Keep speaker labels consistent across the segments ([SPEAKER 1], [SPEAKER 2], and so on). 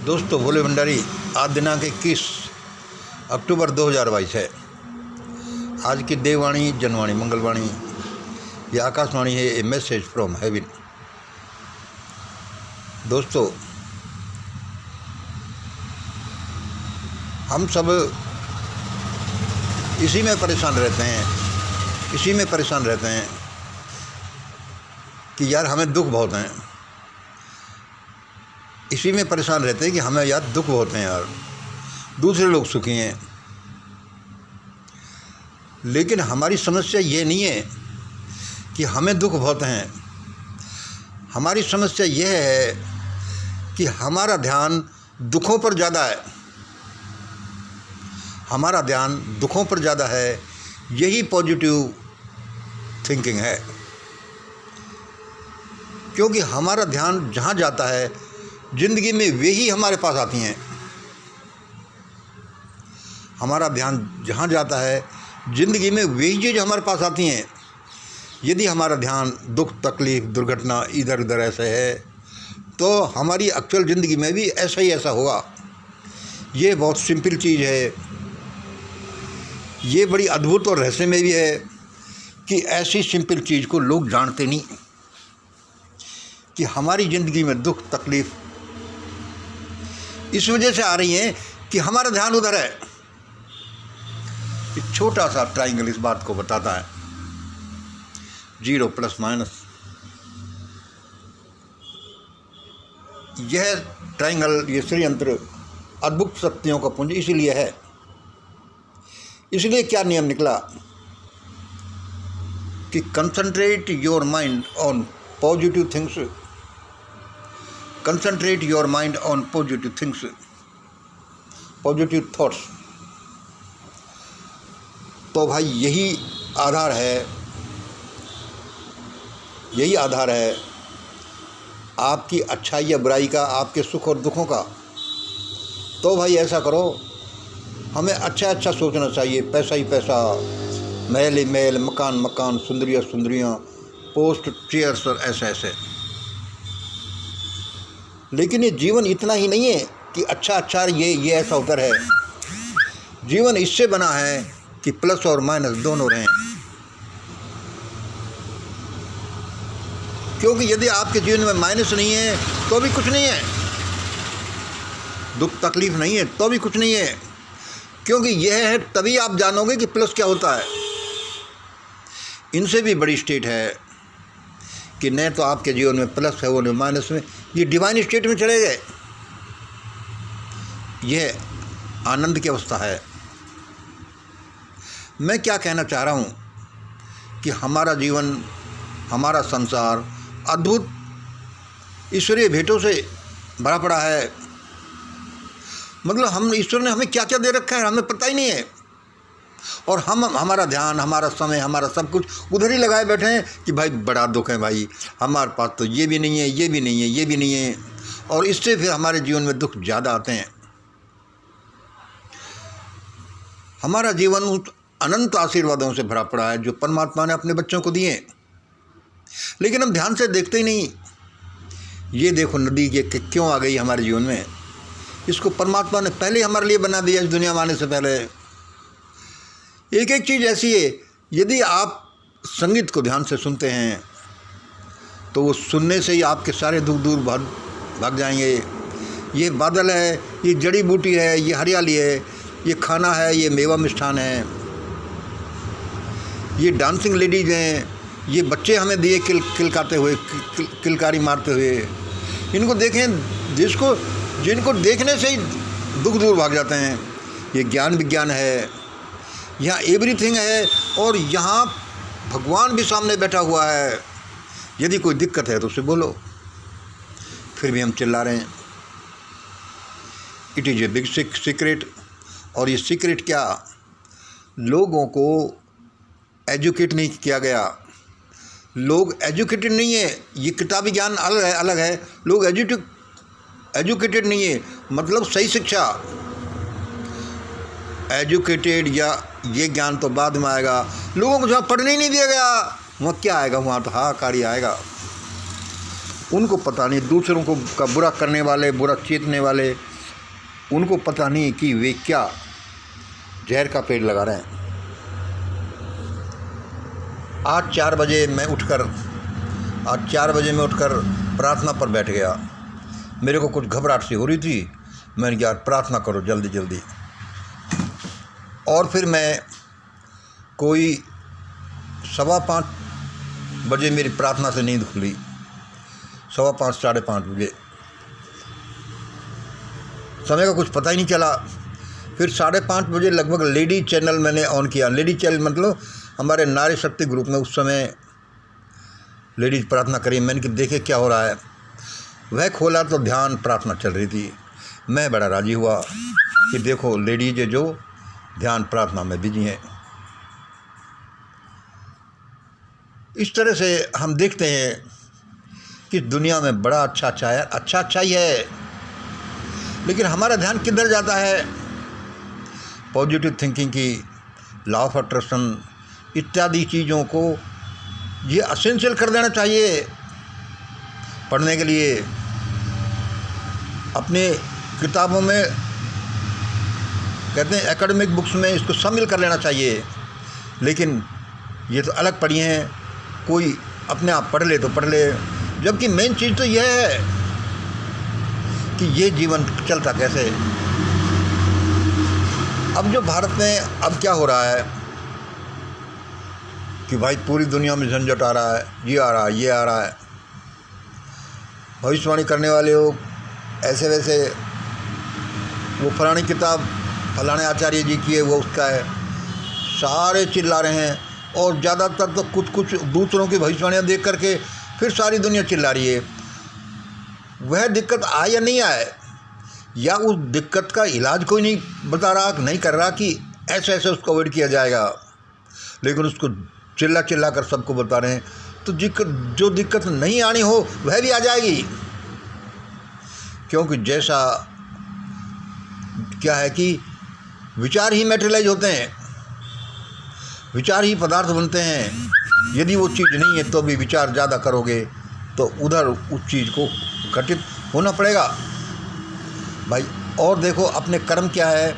[SPEAKER 1] दोस्तों, भोले भंडारी, आज दिनांक 21 अक्टूबर 2022 है। आज की देववाणी, जनवाणी, मंगलवाणी, ये आकाशवाणी है। ए मैसेज फ्रॉम हेवन। दोस्तों, हम सब इसी में परेशान रहते हैं कि यार हमें दुख बहुत हैं। इसी में परेशान रहते हैं कि हमें यार दुख बहुत हैं यार, दूसरे लोग सुखी हैं। लेकिन हमारी समस्या ये नहीं है कि हमें दुख बहुत हैं। हमारी समस्या यह है कि हमारा ध्यान दुखों पर ज़्यादा है। हमारा ध्यान दुखों पर ज़्यादा है। यही पॉजिटिव थिंकिंग है, क्योंकि हमारा ध्यान जहाँ जाता है ज़िंदगी में वही हमारे पास आती हैं। हमारा ध्यान जहाँ जाता है ज़िंदगी में वही चीज़ हमारे पास आती हैं। यदि हमारा ध्यान दुख, तकलीफ़, दुर्घटना इधर उधर ऐसे है तो हमारी एक्चुअल ज़िंदगी में भी ऐसा ही ऐसा होगा। ये बहुत सिंपल चीज़ है। ये बड़ी अद्भुत और रहस्यमय भी है कि ऐसी सिंपल चीज़ को लोग जानते नहीं कि हमारी ज़िंदगी में दुख, तकलीफ़ इस वजह से आ रही है कि हमारा ध्यान उधर है। एक छोटा सा ट्राइंगल इस बात को बताता है। 0 प्लस माइनस। यह ट्राइंगल, ये षड्यंत्र अद्भुत शक्तियों का पुंज इसीलिए है। इसलिए क्या नियम निकला कि concentrate your mind on positive things. Concentrate your mind on positive things, positive thoughts. तो भाई यही आधार है आपकी अच्छाई या बुराई का, आपके सुख और दुखों का। तो भाई ऐसा करो, हमें अच्छा सोचना चाहिए। पैसा ही पैसा, महल ही महल, मकान मकान, सुंदरियाँ सुंदरियाँ, पोस्ट, चेयर्स और ऐसे। लेकिन ये जीवन इतना ही नहीं है कि अच्छा ये ऐसा उतर है। जीवन इससे बना है कि प्लस और माइनस दोनों रहें। क्योंकि यदि आपके जीवन में माइनस नहीं है तो भी कुछ नहीं है, दुख तकलीफ नहीं है तो भी कुछ नहीं है। क्योंकि यह है, तभी आप जानोगे कि प्लस क्या होता है। इनसे भी बड़ी स्टेट है कि न तो आपके जीवन में प्लस है वो न माइनस में, ये डिवाइन स्टेट में चले गए। यह आनंद की अवस्था है। मैं क्या कहना चाह रहा हूँ कि हमारा जीवन, हमारा संसार अद्भुत ईश्वरीय भेंटों से भरा पड़ा है। मतलब हम, ईश्वर ने हमें क्या क्या दे रखा है हमें पता ही नहीं है। और हमारा ध्यान, हमारा समय, हमारा सब कुछ उधर ही लगाए बैठे हैं कि भाई बड़ा दुख है भाई, हमारे पास तो ये भी नहीं है, ये भी नहीं है, ये भी नहीं है। और इससे फिर हमारे जीवन में दुख ज़्यादा आते हैं। हमारा जीवन उस अनंत आशीर्वादों से भरा पड़ा है जो परमात्मा ने अपने बच्चों को दिए, लेकिन हम ध्यान से देखते ही नहीं। ये देखो नदी ये क्यों आ गई हमारे जीवन में, इसको परमात्मा ने पहले हमारे लिए बना दिया। इस दुनिया में आने से पहले एक चीज़ ऐसी है, यदि आप संगीत को ध्यान से सुनते हैं तो वो सुनने से ही आपके सारे दुख दूर भाग जाएंगे। ये बादल है, ये जड़ी बूटी है, ये हरियाली है, ये खाना है, ये मेवा मिष्ठान है, ये डांसिंग लेडीज हैं, ये बच्चे हमें दिए किलकाते हुए, किलकारी मारते हुए। इनको देखें, जिनको देखने से ही दुख दूर भाग जाते हैं। ये ज्ञान विज्ञान है, यहाँ एवरीथिंग है, और यहाँ भगवान भी सामने बैठा हुआ है। यदि कोई दिक्कत है तो उसे बोलो, फिर भी हम चिल्ला रहे हैं। It is a big secret. और ये सीक्रेट क्या, लोगों को एजुकेट नहीं किया गया। लोग एजुकेटेड नहीं है। ये किताबी ज्ञान अलग है। लोग एजुकेटेड नहीं है, मतलब सही शिक्षा। एजुकेटेड या ये ज्ञान तो बाद में आएगा। लोगों को जहाँ पढ़ने ही नहीं दिया गया, वहाँ क्या आएगा, वहाँ तो हाहाकार ही आएगा। उनको पता नहीं, दूसरों को का बुरा करने वाले, बुरा चेतने वाले उनको पता नहीं कि वे क्या जहर का पेड़ लगा रहे हैं। आज 4 बजे मैं उठकर प्रार्थना पर बैठ गया। मेरे को कुछ घबराहट सी हो रही थी। मैंने कहा प्रार्थना करो जल्दी जल्दी। और फिर मैं कोई 5:15 बजे मेरी प्रार्थना से नींद खुली। 5:15 साढ़े 5 बजे समय का कुछ पता ही नहीं चला। फिर 5:30 बजे लगभग लेडी चैनल मैंने ऑन किया। लेडी चैनल मतलब हमारे नारी शक्ति ग्रुप में उस समय लेडीज प्रार्थना करी। मैंने कि देखे क्या हो रहा है। वह खोला तो ध्यान प्रार्थना चल रही थी। मैं बड़ा राजी हुआ कि देखो लेडीज जो ध्यान प्रार्थना में बिजी हैं। इस तरह से हम देखते हैं कि दुनिया में बड़ा अच्छा ही है, लेकिन हमारा ध्यान किधर जाता है। पॉजिटिव थिंकिंग की, लॉ ऑफ अट्रैक्शन इत्यादि चीज़ों को ये असेंशियल कर देना चाहिए। पढ़ने के लिए अपने किताबों में कहते हैं एकेडमिक बुक्स में इसको शामिल कर लेना चाहिए, लेकिन ये तो अलग पढ़ी हैं। कोई अपने आप पढ़ ले तो पढ़ ले, जबकि मेन चीज़ तो यह है कि ये जीवन चलता कैसे। अब जो भारत में अब क्या हो रहा है कि भाई पूरी दुनिया में झंझट आ रहा है, ये आ रहा है, ये आ रहा है। भविष्यवाणी करने वाले लोग ऐसे वैसे, वो फलानी किताब फलाने आचार्य जी की है, वो उसका है, सारे चिल्ला रहे हैं। और ज़्यादातर तो कुछ दूसरों की भविष्यवाणियाँ देख करके फिर सारी दुनिया चिल्ला रही है। वह दिक्कत आए या नहीं आए, या उस दिक्कत का इलाज कोई नहीं बता रहा, नहीं कर रहा कि ऐसे ऐसे उसको अवॉइड किया जाएगा, लेकिन उसको चिल्ला कर सबको बता रहे हैं। तो जो दिक्कत नहीं आनी हो वह भी आ जाएगी, क्योंकि जैसा क्या है कि विचार ही मैटेरियलाइज होते हैं, विचार ही पदार्थ बनते हैं। यदि वो चीज़ नहीं है तो भी विचार ज़्यादा करोगे तो उधर उस चीज़ को घटित होना पड़ेगा भाई। और देखो अपने कर्म क्या है,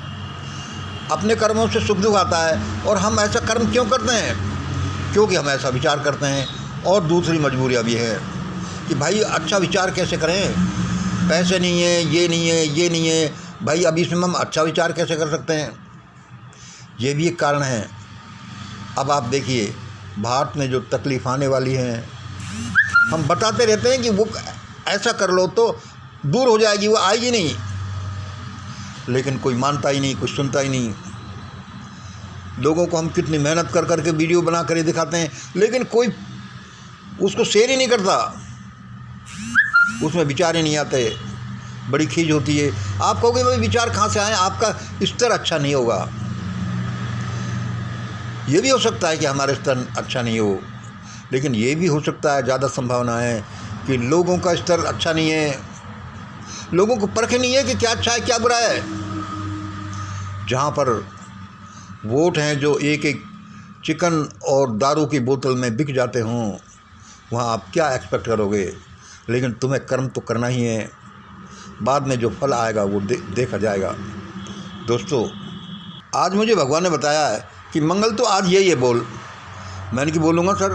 [SPEAKER 1] अपने कर्मों से सुख दुख आता है। और हम ऐसा कर्म क्यों करते हैं? क्योंकि हम ऐसा विचार करते हैं। और दूसरी मजबूरियाँ भी है कि भाई अच्छा विचार कैसे करें, पैसे नहीं है, ये नहीं है, ये नहीं है भाई, अब इसमें हम अच्छा विचार कैसे कर सकते हैं? ये भी एक कारण है। अब आप देखिए भारत में जो तकलीफ़ आने वाली हैं, हम बताते रहते हैं कि वो ऐसा कर लो तो दूर हो जाएगी, वो आएगी नहीं, लेकिन कोई मानता ही नहीं, कुछ सुनता ही नहीं। लोगों को हम कितनी मेहनत कर करके वीडियो बना कर ही दिखाते हैं, लेकिन कोई उसको शेयर ही नहीं करता, उसमें विचार ही नहीं आते। बड़ी खीज होती है। आप कहोगे भाई विचार कहाँ से आए, आपका स्तर अच्छा नहीं होगा। ये भी हो सकता है कि हमारे स्तर अच्छा नहीं हो, लेकिन ये भी हो सकता है, ज़्यादा संभावना है कि लोगों का स्तर अच्छा नहीं है। लोगों को परख नहीं है कि क्या अच्छा है क्या बुरा है। जहाँ पर वोट हैं जो एक चिकन और दारू की बोतल में बिक जाते हों, वहाँ आप क्या एक्सपेक्ट करोगे? लेकिन तुम्हें कर्म तो करना ही है, बाद में जो फल आएगा वो देखा जाएगा। दोस्तों, आज मुझे भगवान ने बताया है कि मंगल तो आज यही है बोल। मैंने कि बोलूँगा सर,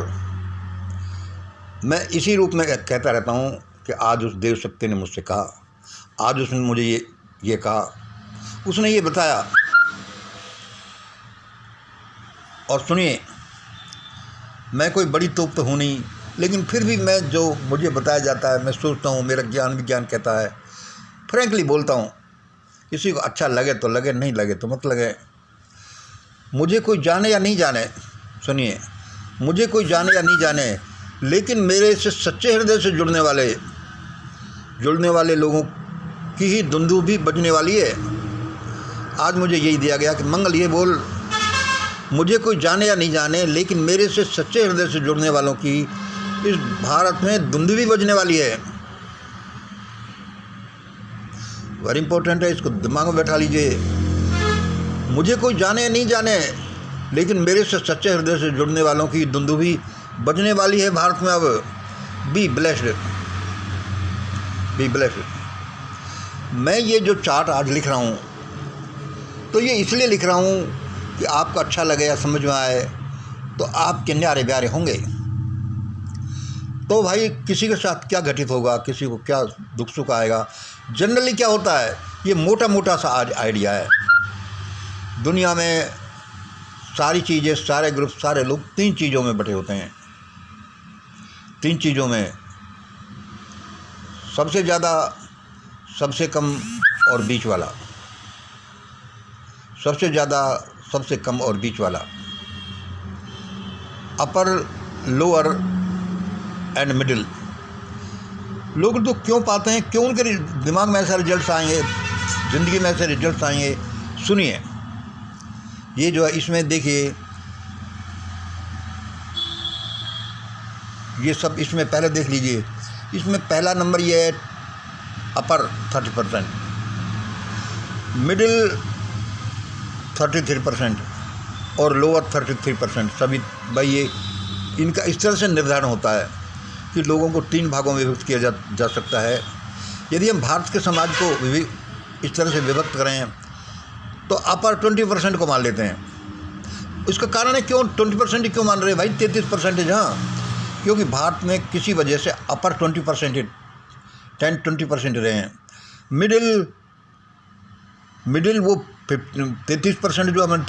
[SPEAKER 1] मैं इसी रूप में कहता रहता हूँ कि आज उस देव शक्ति ने मुझसे कहा, आज उसने मुझे ये कहा, उसने ये बताया। और सुनिए, मैं कोई बड़ी तोप तो हूँ नहीं, लेकिन फिर भी मैं जो मुझे बताया जाता है मैं सोचता हूँ, मेरा ज्ञान विज्ञान कहता है, फ्रैंकली बोलता हूँ। किसी को अच्छा लगे तो लगे, नहीं लगे तो मत लगे। मुझे कोई जाने या नहीं जाने, सुनिए, मुझे कोई जाने या नहीं जाने, लेकिन मेरे से सच्चे हृदय से जुड़ने वाले लोगों की ही दुंदुभी बजने वाली है। आज मुझे यही दिया गया कि मंगल ये बोल, मुझे कोई जाने या नहीं जाने, लेकिन मेरे से सच्चे हृदय से जुड़ने वालों की इस भारत में दुंदुभी बजने वाली है। वेरी इंपॉर्टेंट है, इसको दिमाग में बैठा लीजिए। मुझे कोई जाने या नहीं जाने, लेकिन मेरे से सच्चे हृदय से जुड़ने वालों की दुंदुभी बजने वाली है भारत में। अब बी ब्लेस्ड, बी ब्लेस्ड। मैं ये जो चार्ट आज लिख रहा हूँ तो ये इसलिए लिख रहा हूँ कि आपको अच्छा लगे या समझ में आए, तो आपके न्यारे ब्यारे होंगे। तो भाई किसी के साथ क्या घटित होगा, किसी को क्या दुख सुख आएगा, जनरली क्या होता है, ये मोटा मोटा सा आज आइडिया है। दुनिया में सारी चीज़ें, सारे ग्रुप, सारे लोग 3 चीज़ों में बटे होते हैं। 3 चीज़ों में, सबसे ज़्यादा, सबसे कम और बीच वाला। सबसे ज़्यादा, सबसे कम और बीच वाला, अपर, लोअर एंड मिडिल। लोग तो क्यों पाते हैं, क्यों उनके दिमाग में ऐसे रिजल्ट्स आएंगे, ज़िंदगी में ऐसे रिजल्ट्स आएंगे, सुनिए। ये जो है, इसमें देखिए, ये सब इसमें पहले देख लीजिए। इसमें पहला नंबर ये है अपर 30%, मिडिल 33% और लोअर 33%। सभी भाई ये इनका इस तरह से निर्धारण होता है कि लोगों को 3 भागों में विभक्त किया जा सकता है। यदि हम भारत के समाज को इस तरह से विभक्त करें तो अपर 20% को मान लेते हैं। इसका कारण है, क्यों 20% क्यों मान रहे हैं भाई, 33% हाँ, क्योंकि भारत में किसी वजह से अपर 20%, 10-20% रहे हैं। मिडिल वो 33% जो हमने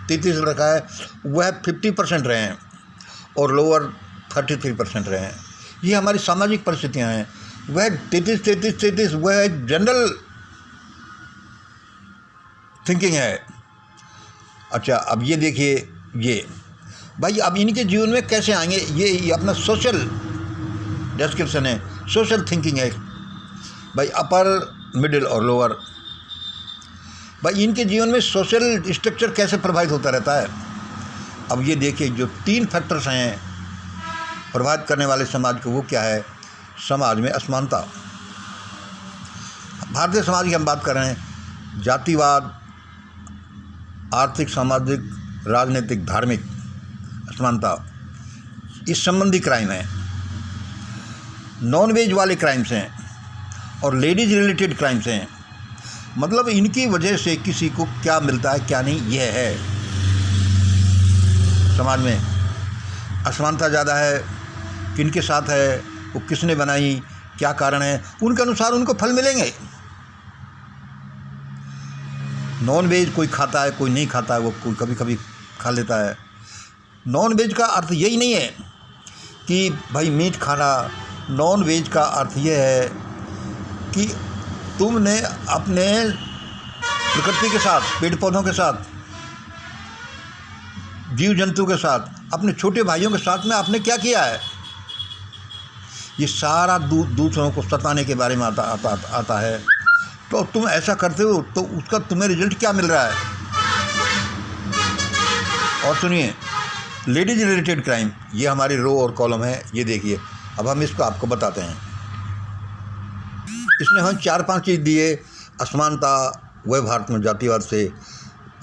[SPEAKER 1] 33 रखा है, वह 50% रहे हैं, और लोअर 33% रहे हैं। ये हमारी सामाजिक परिस्थितियाँ हैं। वह 33 वह एक जनरल थिंकिंग है। अच्छा, अब ये देखिए, ये भाई अब इनके जीवन में कैसे आएंगे, ये अपना सोशल डिस्क्रिप्शन है, सोशल थिंकिंग है भाई, अपर, मिडिल और लोअर। भाई इनके जीवन में सोशल स्ट्रक्चर कैसे प्रभावित होता रहता है। अब ये देखिए, जो 3 फैक्टर्स हैं प्रभावित करने वाले समाज को, वो क्या है। समाज में असमानता, भारतीय समाज की हम बात कर रहे हैं, जातिवाद, आर्थिक, सामाजिक, राजनीतिक, धार्मिक असमानता, इस संबंधी क्राइम है। नॉन वेज वाले क्राइम्स हैं और लेडीज रिलेटेड क्राइम्स हैं। मतलब इनकी वजह से किसी को क्या मिलता है क्या नहीं, यह है। समाज में असमानता ज़्यादा है, किनके साथ है, वो किसने बनाई, क्या कारण है, उनके अनुसार उनको फल मिलेंगे। नॉन वेज कोई खाता है, कोई नहीं खाता है, वो कोई कभी कभी खा लेता है। नॉन वेज का अर्थ यही नहीं है कि भाई मीट खाना। नॉन वेज का अर्थ ये है कि तुमने अपने प्रकृति के साथ, पेड़ पौधों के साथ, जीव जंतु के साथ, अपने छोटे भाइयों के साथ में आपने क्या किया है। ये सारा दूसरों को सताने के बारे में आता है। तो तुम ऐसा करते हो तो उसका तुम्हें रिजल्ट क्या मिल रहा है। और सुनिए, लेडीज रिलेटेड क्राइम, ये हमारी रो और कॉलम है, ये देखिए। अब हम इसको आपको बताते हैं। इसमें हम 4-5 चीज़ दिए। असमानता, वह भारत में जातिवाद से,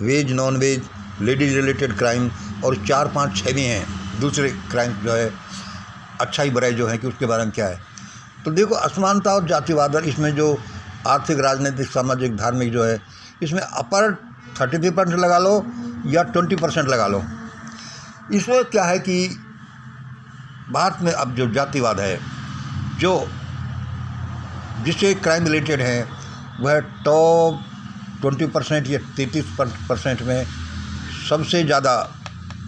[SPEAKER 1] veg, non veg, ladies related crime, और 4-5-6 भी हैं दूसरे क्राइम जो है, अच्छाई बुराई जो है कि उसके बारे में क्या है। तो देखो, असमानता और जातिवाद, और इसमें जो आर्थिक, राजनीतिक, सामाजिक, धार्मिक जो है, इसमें अपर 33% लगा लो या 20% लगा लो। इसमें क्या है कि भारत में अब जो जातिवाद है, जो जिससे क्राइम रिलेटेड है, वह टॉप 20% या 33% में सबसे ज़्यादा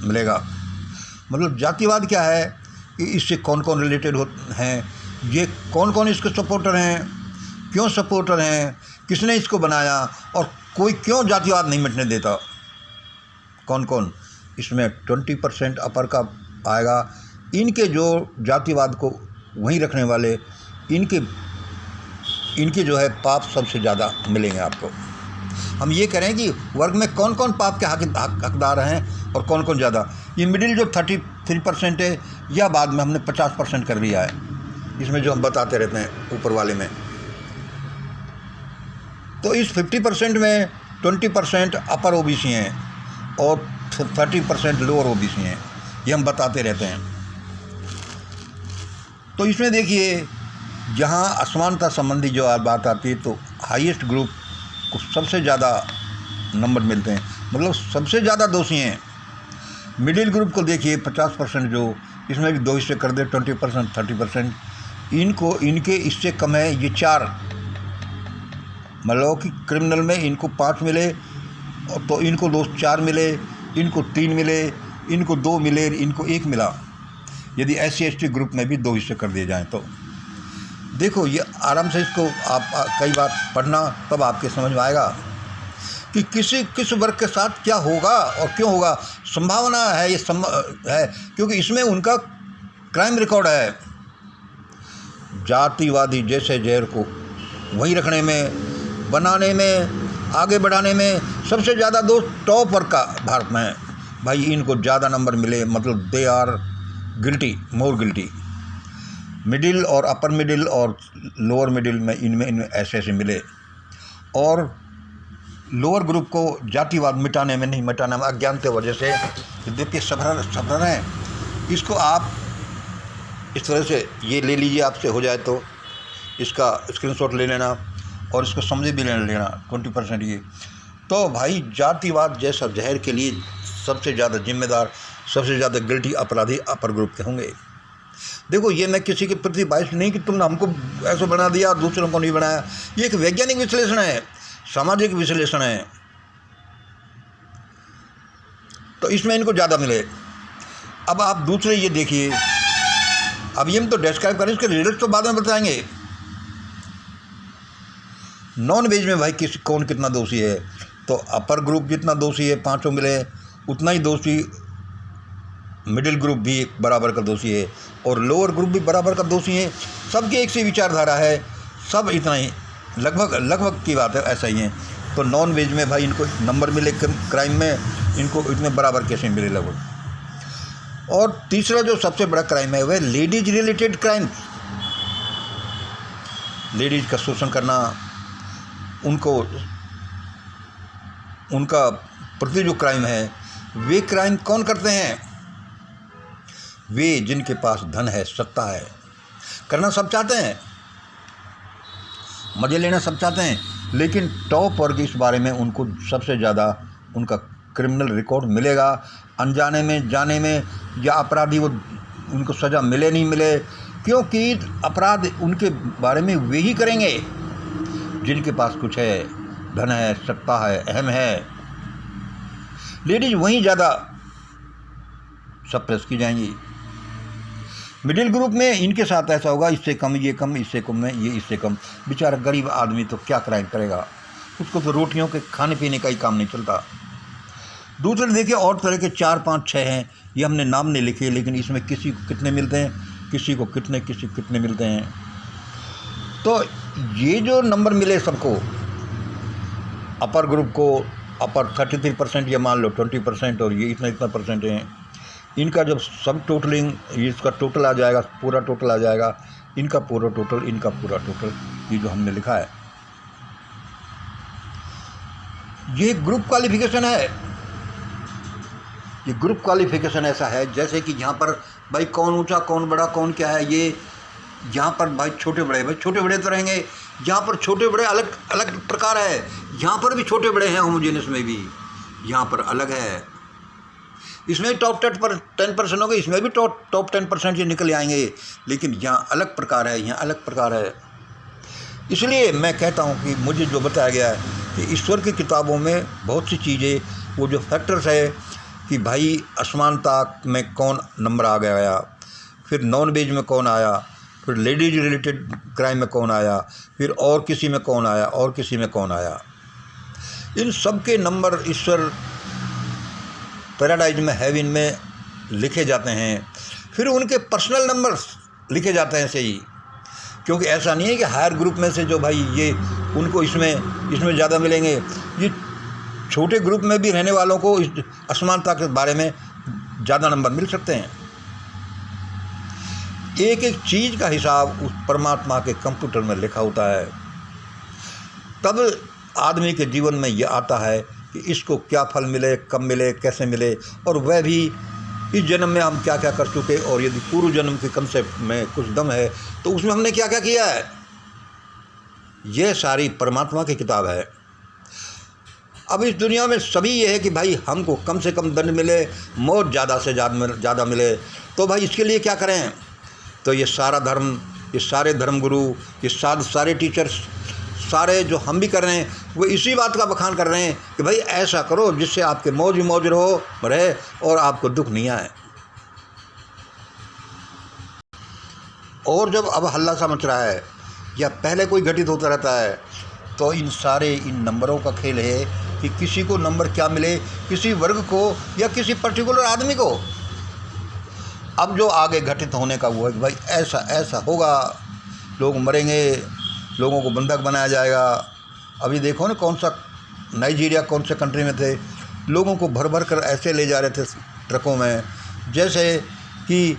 [SPEAKER 1] मिलेगा। मतलब जातिवाद क्या है कि इससे कौन कौन रिलेटेड हैं, ये कौन कौन इसके सपोर्टर हैं, क्यों सपोर्टर हैं, किसने इसको बनाया, और कोई क्यों जातिवाद नहीं मिटने देता, कौन कौन। इसमें 20% अपर का आएगा। इनके जो जातिवाद को वहीं रखने वाले, इनके जो है पाप सबसे ज़्यादा मिलेंगे आपको। हम ये करें कि वर्ग में कौन कौन पाप के हकदार हैं और कौन कौन ज़्यादा। ये मिडिल जो 33% है, या बाद में हमने 50% कर दिया है, इसमें जो हम बताते रहते हैं ऊपर वाले में। तो इस 50% में 20% अपर ओबीसी हैं और 30% लोअर ओबीसी हैं, ये हम बताते रहते हैं। तो इसमें देखिए, जहाँ असमानता संबंधी जो बात आती है, तो हाईएस्ट ग्रुप को सबसे ज़्यादा नंबर मिलते हैं, मतलब सबसे ज़्यादा दोषी हैं। मिडिल ग्रुप को देखिए 50%, जो इसमें भी 2 हिस्से कर दे 20%, 30%, इनको इनके इससे कम है ये 4, मतलब कि क्रिमिनल में इनको 5 मिले तो इनको 4 मिले, इनको 3 मिले, इनको 2 मिले, इनको 1 मिला। यदि SC/ST ग्रुप में भी 2 हिस्से कर दिए जाएं तो देखो, ये आराम से इसको आप कई बार पढ़ना, तब आपके समझ में आएगा कि किस वर्ग के साथ क्या होगा और क्यों होगा। संभावना है, ये है क्योंकि इसमें उनका क्राइम रिकॉर्ड है। जातिवादी जैसे जहर को वहीं रखने में, बनाने में, आगे बढ़ाने में सबसे ज़्यादा दोस्त टॉप वर्ग का भारत में है। भाई इनको ज़्यादा नंबर मिले, मतलब they are guilty, more guilty. Middle और अपर मिडिल और लोअर मिडिल में इनमें ऐसे मिले। और लोअर ग्रुप को जातिवाद मिटाने में नहीं, मिटाने में अज्ञानता वजह से देखिए सभ्रर हैं। इसको आप इस तरह से ये ले लीजिए, आपसे हो जाए तो इसका स्क्रीनशॉट ले लेना और इसको समझे भी ले लेना 20% ये। तो भाई जातिवाद जैसा जहर के लिए सबसे ज़्यादा जिम्मेदार, सबसे ज़्यादा गिल्टी अपराधी अपर ग्रुप के होंगे। देखो, ये मैं किसी के प्रति बाइस नहीं कि तुमने हमको ऐसा बना दिया और दूसरों को नहीं बनाया। ये एक वैज्ञानिक विश्लेषण है, सामाजिक विश्लेषण है। तो इसमें इनको ज़्यादा मिले। अब आप दूसरे ये देखिए, अब ये हम तो डिस्क्राइब करें, इसके रिजल्ट तो बाद में बताएंगे। नॉन वेज में भाई कौन कितना दोषी है, तो अपर ग्रुप जितना दोषी है 5 मिले, उतना ही दोषी मिडिल ग्रुप भी बराबर का दोषी है और लोअर ग्रुप भी बराबर का दोषी है। सबकी एक सी विचारधारा है, सब इतना ही लगभग की बात है, ऐसा ही है। तो नॉन वेज में भाई इनको नंबर मिले क्राइम में, इनको इतने बराबर कैसे मिले लगभग। और तीसरा जो सबसे बड़ा क्राइम है वह लेडीज रिलेटेड क्राइम, लेडीज का शोषण करना, उनका प्रति जो क्राइम है, वे क्राइम कौन करते हैं? वे जिनके पास धन है, सत्ता है। करना सब चाहते हैं, मज़े लेना सब चाहते हैं, लेकिन टॉप वर्ग इस बारे में उनको सबसे ज़्यादा उनका क्रिमिनल रिकॉर्ड मिलेगा। अनजाने में, जाने में, या अपराधी वो उनको सज़ा मिले नहीं मिले, क्योंकि अपराध उनके बारे में वे ही करेंगे जिनके पास कुछ है, धन है, सत्ता है, अहम है। लेडीज वहीं ज़्यादा सप्रेस की जाएंगी। मिडिल ग्रुप में इनके साथ ऐसा होगा, इससे कम ये कम, इससे कम में ये, इससे कम। बेचारा गरीब आदमी तो क्या क्राइम करेगा, उसको तो रोटियों के खाने पीने का ही काम नहीं चलता। दूसरे देखिए और तरह के 4, 5, 6 हैं, ये हमने नाम नहीं लिखे, लेकिन इसमें किसी को कितने मिलते हैं, किसी को कितने मिलते हैं। तो ये जो नंबर मिले सबको, अपर ग्रुप को अपर 33% या मान लो 20%, और ये इतना परसेंट हैं, इनका जब सब टोटलिंग, इसका टोटल आ जाएगा, पूरा टोटल आ जाएगा, इनका पूरा टोटल, इनका पूरा टोटल, ये जो हमने लिखा है, ये ग्रुप क्वालिफिकेशन है। ये ग्रुप क्वालिफिकेशन ऐसा है जैसे कि यहाँ पर भाई कौन ऊंचा, कौन बड़ा, कौन क्या है, ये यहाँ पर भाई छोटे बड़े, भाई छोटे बड़े तो रहेंगे, यहाँ पर छोटे बड़े अलग अलग प्रकार है, यहाँ पर भी छोटे बड़े हैं, होमोजेनियस में भी यहाँ पर अलग है। इसमें टॉप 10% हो गए, इसमें भी टॉप 10% ये निकल आएंगे, लेकिन यहाँ अलग प्रकार है, यहाँ अलग प्रकार है। इसलिए मैं कहता हूँ कि मुझे जो बताया गया है कि ईश्वर की किताबों में बहुत सी चीज़ें, वो जो फैक्टर्स है कि भाई असमानता में कौन नंबर आ गया, फिर नॉन वेज में कौन आया, फिर लेडीज रिलेटेड क्राइम में कौन आया, फिर और किसी में कौन आया, और किसी में कौन आया, इन सब के नंबर ईश्वर पैराडाइज में, हेवन में लिखे जाते हैं। फिर उनके पर्सनल नंबर्स लिखे जाते हैं सही, क्योंकि ऐसा नहीं है कि हायर ग्रुप में से जो भाई ये उनको इसमें ज़्यादा मिलेंगे, ये छोटे ग्रुप में भी रहने वालों को इस असमानता के बारे में ज़्यादा नंबर मिल सकते हैं। एक एक चीज़ का हिसाब उस परमात्मा के कंप्यूटर में लिखा होता है, तब आदमी के जीवन में ये आता है कि इसको क्या फल मिले, कब मिले, कैसे मिले, और वह भी इस जन्म में हम क्या क्या कर चुके, और यदि पूर्व जन्म के कंसेप्ट में कुछ दम है तो उसमें हमने क्या क्या किया है, यह सारी परमात्मा की किताब है। अब इस दुनिया में सभी ये है कि भाई हमको कम से कम दंड मिले, मौत ज़्यादा से ज़्यादा मिले, तो भाई इसके लिए क्या करें? तो ये सारा धर्म, ये सारे धर्मगुरु, ये सारे टीचर्स, सारे जो हम भी कर रहे हैं, वो इसी बात का बखान कर रहे हैं कि भाई ऐसा करो जिससे आपके मौज ही मौज रहे और आपको दुख नहीं आए। और जब अब हल्ला सा मच रहा है या पहले कोई घटित होता रहता है, तो इन नंबरों का खेल है कि किसी को नंबर क्या मिले, किसी वर्ग को या किसी पर्टिकुलर आदमी को। अब जो आगे घटित होने का वो है कि भाई ऐसा ऐसा होगा, लोग मरेंगे, लोगों को बंधक बनाया जाएगा। अभी देखो ना कौन सा नाइजीरिया कौन से कंट्री में थे, लोगों को भर भर कर ऐसे ले जा रहे थे ट्रकों में, जैसे कि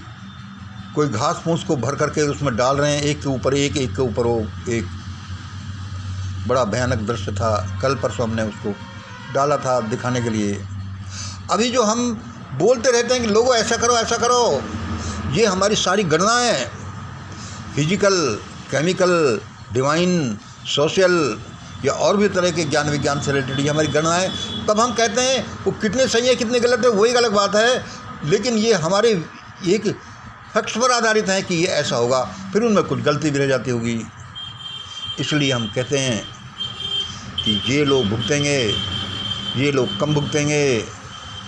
[SPEAKER 1] कोई घास फूस को भर करके उसमें डाल रहे हैं, एक के ऊपर एक, एक के ऊपर वो एक। बड़ा भयानक दृश्य था। कल परसों हमने उसको डाला था दिखाने के लिए। अभी जो हम बोलते रहते हैं कि लोगों ऐसा करो ऐसा करो, ये हमारी सारी गणनाएं हैं, फिजिकल, केमिकल, डिवाइन, सोशल या और भी तरह के ज्ञान विज्ञान से रिलेटेड ये हमारी गणनाएं। तब हम कहते हैं वो कितने सही है कितने गलत है वो एक अलग बात है, लेकिन ये हमारे एक फैक्ट्स पर आधारित है कि ये ऐसा होगा, फिर उनमें कुछ गलती भी रह जाती होगी। इसलिए हम कहते हैं कि ये लोग भुगतेंगे, ये लोग कम भुगतेंगे,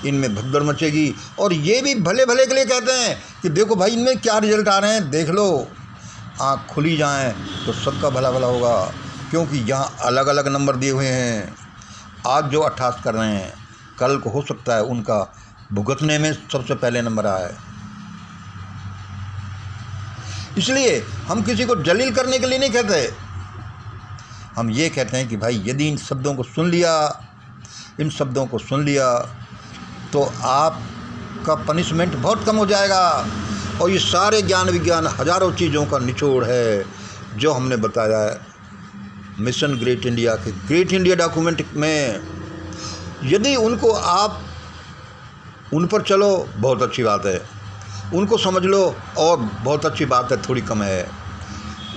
[SPEAKER 1] इनमें भगदड़ मचेगी। और ये भी भले भले के लिए कहते हैं कि देखो भाई इनमें क्या रिजल्ट आ रहे हैं, देख लो, आँख खुली जाएं तो सबका भला भला होगा, क्योंकि यहाँ अलग अलग नंबर दिए हुए हैं। आज जो 88 कर रहे हैं, कल को हो सकता है उनका भुगतने में सबसे पहले नंबर आए। इसलिए हम किसी को जलील करने के लिए नहीं कहते, हम ये कहते हैं कि भाई यदि इन शब्दों को सुन लिया तो आपका पनिशमेंट बहुत कम हो जाएगा। और ये सारे ज्ञान विज्ञान हज़ारों चीज़ों का निचोड़ है जो हमने बताया है मिशन ग्रेट इंडिया के ग्रेट इंडिया डॉक्यूमेंट में। यदि उनको आप उन पर चलो बहुत अच्छी बात है, उनको समझ लो और बहुत अच्छी बात है, थोड़ी कम है।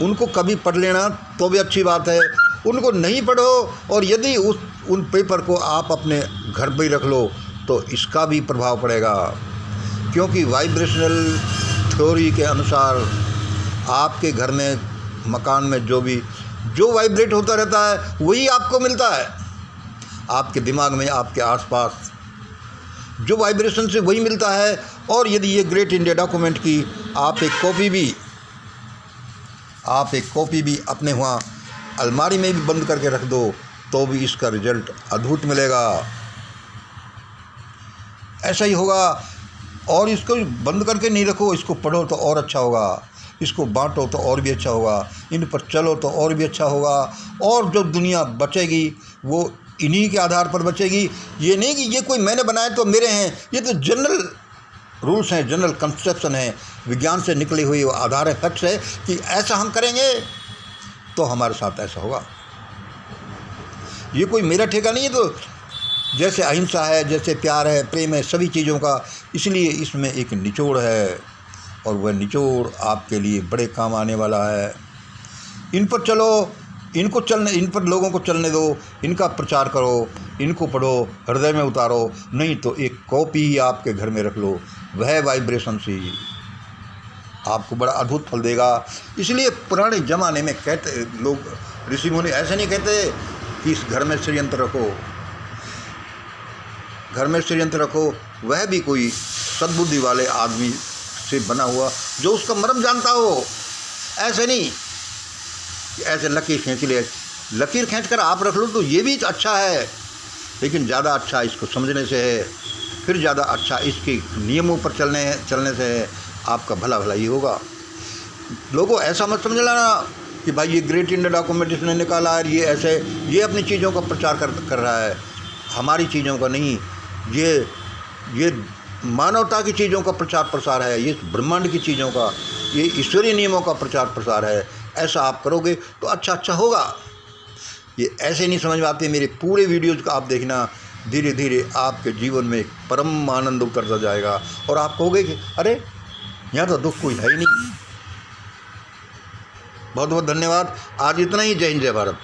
[SPEAKER 1] उनको कभी पढ़ लेना तो भी अच्छी बात है, उनको नहीं पढ़ो और यदि उन पेपर को आप अपने घर पर ही रख लो तो इसका भी प्रभाव पड़ेगा। क्योंकि वाइब्रेशनल थ्योरी के अनुसार आपके घर में, मकान में जो वाइब्रेट होता रहता है वही आपको मिलता है। आपके दिमाग में, आपके आसपास जो वाइब्रेशन से वही मिलता है। और यदि ये ग्रेट इंडिया डॉक्यूमेंट की आप एक कॉपी भी अपने वहाँ अलमारी में भी बंद करके रख दो तो भी इसका रिजल्ट अद्भुत मिलेगा। ऐसा ही होगा। और इसको बंद करके नहीं रखो, इसको पढ़ो तो और अच्छा होगा, इसको बांटो तो और भी अच्छा होगा, इन पर चलो तो और भी अच्छा होगा। और जो दुनिया बचेगी वो इन्हीं के आधार पर बचेगी। ये नहीं कि ये कोई मैंने बनाए तो मेरे हैं, ये तो जनरल रूल्स हैं, जनरल कंसेप्शन है, विज्ञान से निकली हुई आधार है, फैक्ट्स है कि ऐसा हम करेंगे तो हमारे साथ ऐसा होगा। ये कोई मेरा ठेका नहीं है। तो जैसे अहिंसा है, जैसे प्यार है, प्रेम है, सभी चीज़ों का, इसलिए इसमें एक निचोड़ है और वह निचोड़ आपके लिए बड़े काम आने वाला है। इन पर चलो, इन पर लोगों को चलने दो, इनका प्रचार करो, इनको पढ़ो, हृदय में उतारो। नहीं तो एक कॉपी ही आपके घर में रख लो, वह वाइब्रेशन से आपको बड़ा अद्भुत फल देगा। इसलिए पुराने ज़माने में कहते लोग, ऋषि मुनि ऐसे नहीं कहते कि इस घर में षड्यंत्र रखो, घर में षड्यंत्र रखो। वह भी कोई सद्बुद्धि वाले आदमी से बना हुआ जो उसका मर्म जानता हो। ऐसे नहीं कि ऐसे लकीर खींच ले, लकीर खींच कर आप रख लो तो ये भी अच्छा है, लेकिन ज़्यादा अच्छा इसको समझने से है, फिर ज़्यादा अच्छा इसके नियमों पर चलने से है। आपका भला भला ही होगा। लोगों ऐसा मत समझ लेना कि भाई ये ग्रेट इंडिया डॉक्यूमेंट इसने निकाला है, ये ऐसे, ये अपनी चीज़ों का प्रचार कर रहा है, हमारी चीज़ों का नहीं। ये मानवता की चीज़ों का प्रचार प्रसार है, ये ब्रह्मांड की चीज़ों का, ये ईश्वरीय नियमों का प्रचार प्रसार है। ऐसा आप करोगे तो अच्छा होगा। ये ऐसे नहीं समझ में आते। मेरे पूरे वीडियोज़ का आप देखना, धीरे धीरे आपके जीवन में एक परम आनंद उतरता जाएगा और आप कहोगे कि अरे यहाँ तो दुख कोई है ही नहीं। बहुत बहुत धन्यवाद। आज इतना ही। जय हिंद, जय भारत।